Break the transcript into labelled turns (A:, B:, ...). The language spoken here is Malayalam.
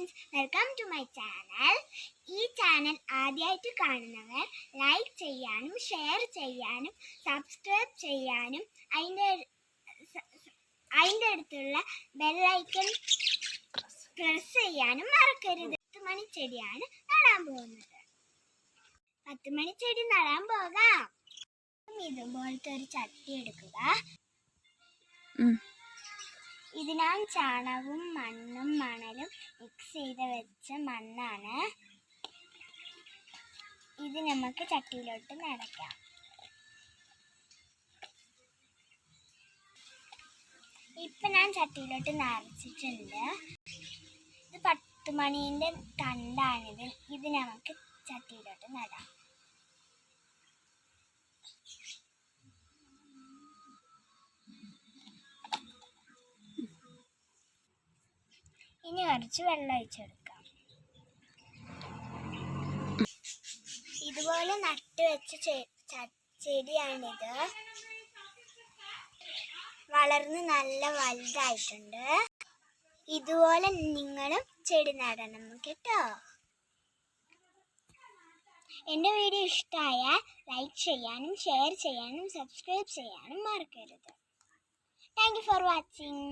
A: Friends, welcome to my channel. ഈ ചാനൽ ആദ്യമായിട്ട് കാണുന്നവർ ലൈക്ക് ചെയ്യാനും ഷെയർ ചെയ്യാനും സബ്സ്ക്രൈബ് ചെയ്യാനും അതിൻ്റെ അടുത്തുള്ള ബെല്ലൈക്കൺ പ്രസ് ചെയ്യാനും മറക്കരുത്. 10 മണി ചെടിയാണ് നടാൻ പോകുന്നത്. 10 മണി ചെടി നടാൻ പോകാം. ഇതുപോലത്തെ ഒരു ചട്ടി എടുക്കുക. ഇതിനാണ് ചാണകവും മണ്ണും മണലും മിക്സ് ചെയ്ത് വെച്ച മണ്ണാണ്. ഇത് നമുക്ക് ചട്ടിയിലോട്ട് നിറയ്ക്കാം. ഇപ്പം ഞാൻ ചട്ടിയിലോട്ട് നിറച്ചിട്ടുണ്ട്. ഇത് 10 മണീൻ്റെ തണ്ടാണിത്. ഇത് നമുക്ക് ചട്ടിയിലോട്ട് നടാം. ഇനി കുറച്ച് വെള്ളം ഒഴിച്ചെടുക്കാം. ഇതുപോലെ നട്ട് വെച്ച ചെടിയാണിത്. വളർന്ന് നല്ല വലുതായിട്ടുണ്ട്. ഇതുപോലെ നിങ്ങളും ചെടി നടണം കേട്ടോ. എൻ്റെ വീഡിയോ ഇഷ്ടമായാൽ ലൈക്ക് ചെയ്യാനും ഷെയർ ചെയ്യാനും സബ്സ്ക്രൈബ് ചെയ്യാനും മറക്കരുത്. Thank you for watching.